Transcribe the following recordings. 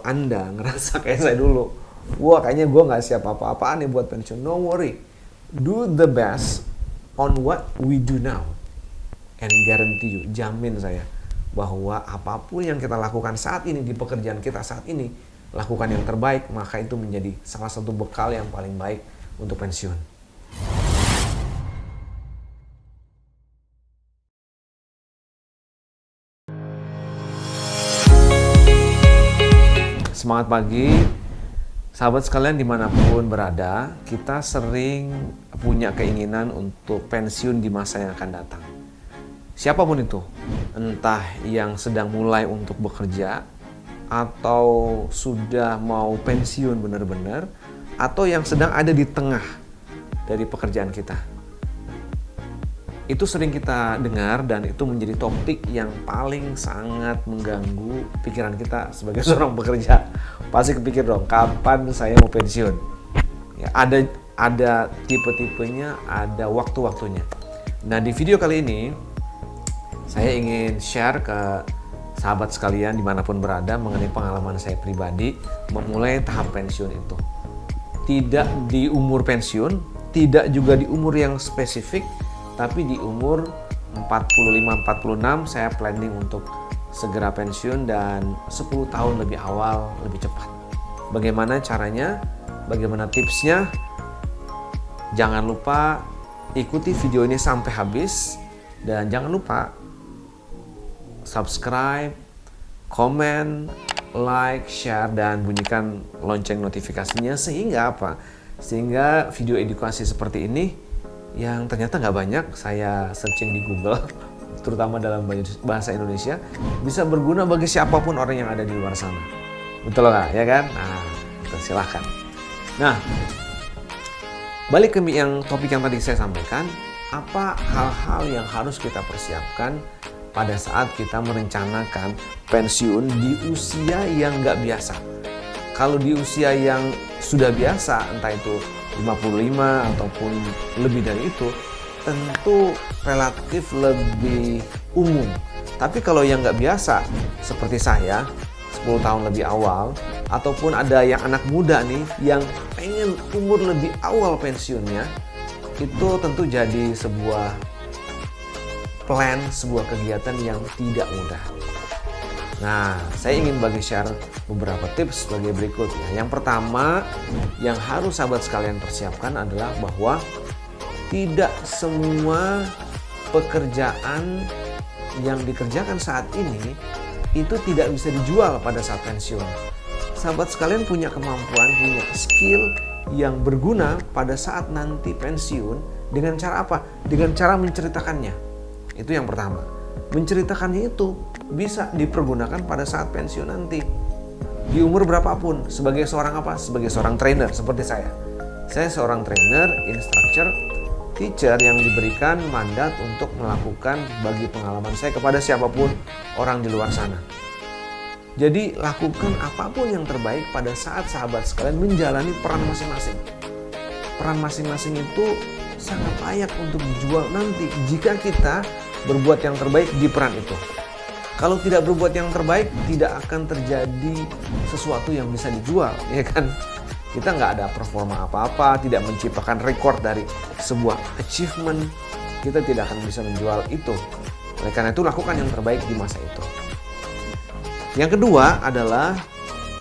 Anda ngerasa kayak saya dulu, wah kayaknya gue nggak siap apa-apaan nih buat pensiun. No worry, do the best on what we do now, and guarantee you, jamin saya bahwa apapun yang kita lakukan saat ini di pekerjaan kita saat ini, lakukan yang terbaik, maka itu menjadi salah satu bekal yang paling baik untuk pensiun. Semangat pagi, sahabat sekalian dimanapun berada, kita sering punya keinginan untuk pensiun di masa yang akan datang. Siapapun itu, entah yang sedang mulai untuk bekerja, atau sudah mau pensiun benar-benar, atau yang sedang ada di tengah dari pekerjaan kita. Itu sering kita dengar dan itu menjadi topik yang paling sangat mengganggu pikiran kita sebagai seorang pekerja. Pasti kepikir dong, kapan saya mau pensiun? Ya, ada tipe-tipenya, ada waktu-waktunya. Nah, di video kali ini saya ingin share ke sahabat sekalian dimanapun berada mengenai pengalaman saya pribadi memulai tahap pensiun itu. Tidak di umur pensiun, tidak juga di umur yang spesifik, tapi di umur 45-46 saya planning untuk segera pensiun dan 10 tahun lebih awal, lebih cepat. Bagaimana caranya? Bagaimana tipsnya? Jangan lupa ikuti video ini sampai habis dan jangan lupa subscribe, komen, like, share, dan bunyikan lonceng notifikasinya sehingga apa? Sehingga video edukasi seperti ini yang ternyata nggak banyak saya searching di Google, terutama dalam bahasa Indonesia, bisa berguna bagi siapapun orang yang ada di luar sana. Betul nggak? Ya kan? Nah, silahkan. Nah, balik ke topik yang tadi saya sampaikan, apa hal-hal yang harus kita persiapkan pada saat kita merencanakan pensiun di usia yang nggak biasa. Kalau di usia yang sudah biasa, entah itu 55 ataupun lebih dari itu, tentu relatif lebih umum. Tapi kalau yang nggak biasa, seperti saya, 10 tahun lebih awal, ataupun ada yang anak muda nih, yang pengen umur lebih awal pensiunnya, itu tentu jadi sebuah plan, sebuah kegiatan yang tidak mudah. Nah, saya ingin share beberapa tips sebagai berikut ya. Yang pertama, yang harus sahabat sekalian persiapkan adalah bahwa tidak semua pekerjaan yang dikerjakan saat ini itu tidak bisa dijual pada saat pensiun. Sahabat sekalian punya kemampuan, punya skill yang berguna pada saat nanti pensiun dengan cara apa? Dengan cara menceritakannya. Itu yang pertama. Menceritakannya itu bisa dipergunakan pada saat pensiun nanti. Di umur berapapun, sebagai seorang apa? Sebagai seorang trainer seperti saya. Saya seorang trainer, instructor, teacher yang diberikan mandat untuk melakukan bagi pengalaman saya kepada siapapun orang di luar sana. Jadi lakukan apapun yang terbaik pada saat sahabat sekalian menjalani peran masing-masing. Peran masing-masing itu sangat layak untuk dijual nanti jika kita berbuat yang terbaik di peran itu. Kalau tidak berbuat yang terbaik, tidak akan terjadi sesuatu yang bisa dijual, ya kan? Kita nggak ada performa apa-apa, tidak menciptakan rekor dari sebuah achievement, kita tidak akan bisa menjual itu. Oleh karena itu, lakukan yang terbaik di masa itu. Yang kedua adalah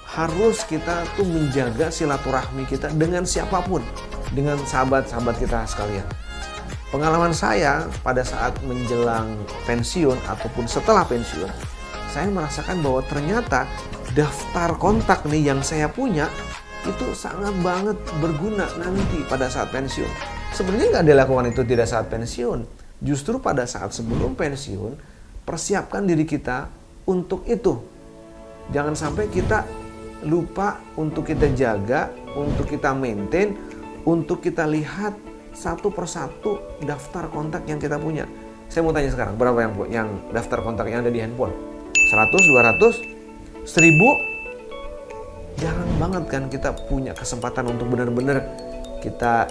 harus kita tuh menjaga silaturahmi kita dengan siapapun, dengan sahabat-sahabat kita sekalian. Pengalaman saya pada saat menjelang pensiun ataupun setelah pensiun, saya merasakan bahwa ternyata daftar kontak nih yang saya punya itu sangat banget berguna nanti pada saat pensiun. Sebenarnya nggak dilakukan itu tidak saat pensiun, justru pada saat sebelum pensiun, persiapkan diri kita untuk itu. Jangan sampai kita lupa untuk kita jaga, untuk kita maintain, untuk kita lihat satu persatu daftar kontak yang kita punya. Saya mau tanya sekarang, berapa yang daftar kontak yang ada di handphone? 100, 200, 1000? Jarang banget kan kita punya kesempatan untuk benar-benar kita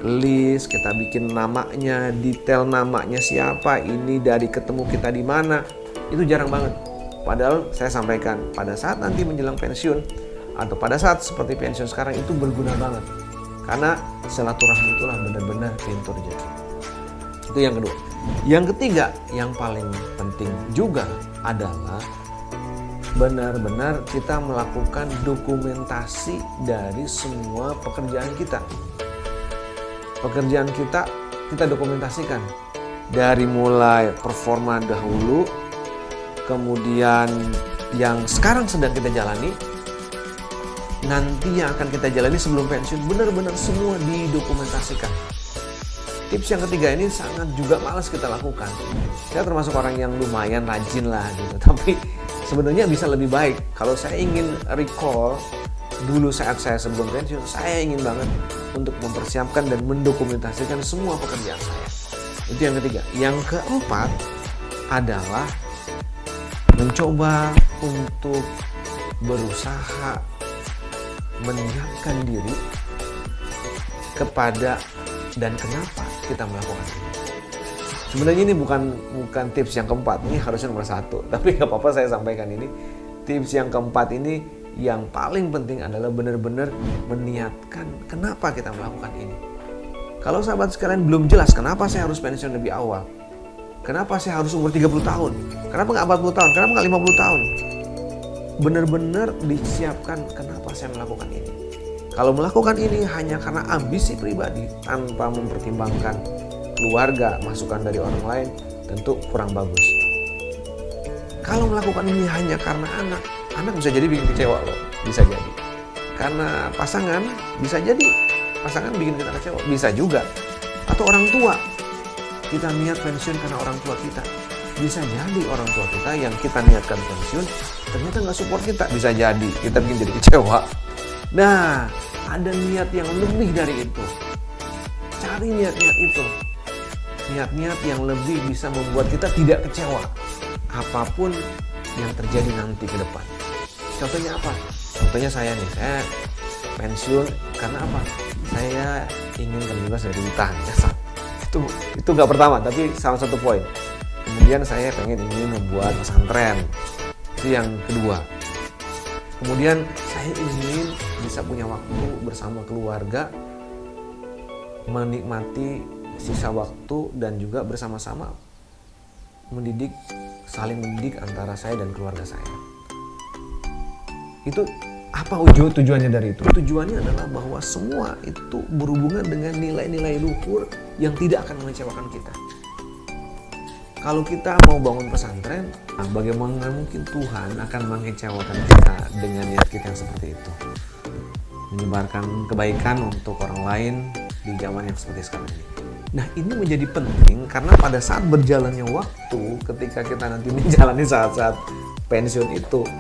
list, kita bikin namanya, detail namanya siapa, ini dari ketemu kita di mana. Itu jarang banget. Padahal saya sampaikan, pada saat nanti menjelang pensiun, atau pada saat seperti pensiun sekarang itu berguna banget. Karena silaturahmi itulah benar-benar pintu rezeki. Itu yang kedua. Yang ketiga, yang paling penting juga adalah benar-benar kita melakukan dokumentasi dari semua pekerjaan kita. Pekerjaan kita dokumentasikan. Dari mulai performa dahulu, kemudian yang sekarang sedang kita jalani, nanti yang akan kita jalani sebelum pensiun, benar-benar semua didokumentasikan. Tips yang ketiga ini sangat juga malas kita lakukan. Saya termasuk orang yang lumayan rajin lah gitu, tapi sebenarnya bisa lebih baik. Kalau saya ingin recall dulu saat saya sebelum pensiun, saya ingin banget untuk mempersiapkan dan mendokumentasikan semua pekerjaan saya. Itu yang ketiga. Yang keempat adalah mencoba untuk berusaha menyiapkan diri kepada dan kenapa kita melakukan ini. Sebenarnya ini bukan tips yang keempat, ini harusnya nomor 1. Tapi nggak apa-apa saya sampaikan ini. Tips yang keempat ini yang paling penting adalah benar-benar meniatkan kenapa kita melakukan ini. Kalau sahabat sekalian belum jelas kenapa saya harus pensiun lebih awal, kenapa saya harus umur 30 tahun, kenapa nggak 40 tahun, kenapa nggak 50 tahun, benar-benar disiapkan kenapa saya melakukan ini. Kalau melakukan ini hanya karena ambisi pribadi tanpa mempertimbangkan keluarga, masukan dari orang lain, tentu kurang bagus. Kalau melakukan ini hanya karena anak bisa jadi bikin kecewa loh, bisa jadi. Karena pasangan, bisa jadi pasangan bikin kita kecewa, bisa juga. Atau orang tua, kita niat pensiun karena orang tua kita. Bisa jadi orang tua kita yang kita niatkan pensiun, ternyata nggak support kita, bisa jadi kita bikin jadi kecewa. Nah, ada niat yang lebih dari itu. Cari niat-niat itu. Niat-niat yang lebih bisa membuat kita tidak kecewa apapun yang terjadi nanti ke depan. Contohnya apa? Contohnya saya pensiun karena apa? Saya ingin terbebas dari hutang. Itu nggak pertama, tapi salah satu poin. Kemudian saya ingin membuat pesantren. Itu yang kedua. Kemudian saya ingin bisa punya waktu bersama keluarga, menikmati sisa waktu dan juga bersama-sama saling mendidik antara saya dan keluarga saya. Itu apa tujuannya dari itu? Tujuannya adalah bahwa semua itu berhubungan dengan nilai-nilai luhur yang tidak akan mengecewakan kita. Kalau kita mau bangun pesantren, bagaimana mungkin Tuhan akan mengecewakan kita dengan niat kita yang seperti itu? Menyebarkan kebaikan untuk orang lain di zaman yang seperti sekarang ini. Nah, ini menjadi penting karena pada saat berjalannya waktu, ketika kita nanti menjalani saat-saat pensiun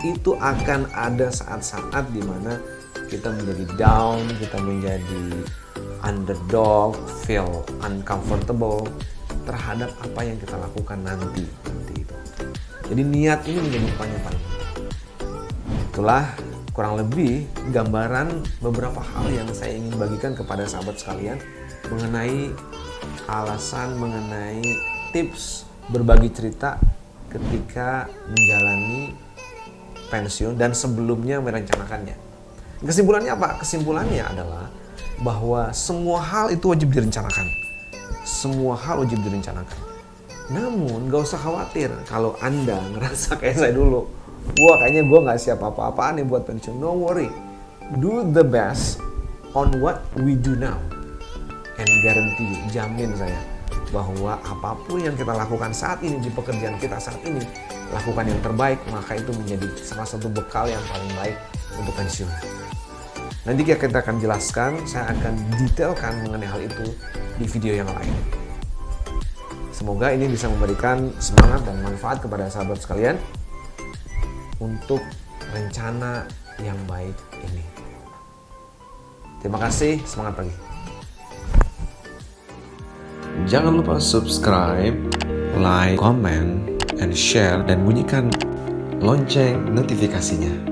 itu akan ada saat-saat di mana kita menjadi down, kita menjadi underdog, feel uncomfortable terhadap apa yang kita lakukan nanti seperti itu. Jadi niat ini menjadi poin yang paling penting. Itulah kurang lebih gambaran beberapa hal yang saya ingin bagikan kepada sahabat sekalian mengenai alasan, mengenai tips berbagi cerita ketika menjalani pensiun dan sebelumnya merencanakannya. Kesimpulannya apa? Kesimpulannya adalah bahwa semua hal itu wajib direncanakan. Semua hal wajib direncanakan. Namun gak usah khawatir kalau Anda ngerasa kayak saya dulu, kayaknya gue gak siap apa-apaan nih buat pensiun. No worry, do the best on what we do now, and guarantee you, jamin saya bahwa apapun yang kita lakukan saat ini di pekerjaan kita saat ini, lakukan yang terbaik, maka itu menjadi salah satu bekal yang paling baik untuk pensiun. Nanti kita akan jelaskan, saya akan detailkan mengenai hal itu di video yang lain. Semoga ini bisa memberikan semangat dan manfaat kepada sahabat sekalian untuk rencana yang baik ini. Terima kasih, semangat pagi. Jangan lupa subscribe, like, comment, and share, dan bunyikan lonceng notifikasinya.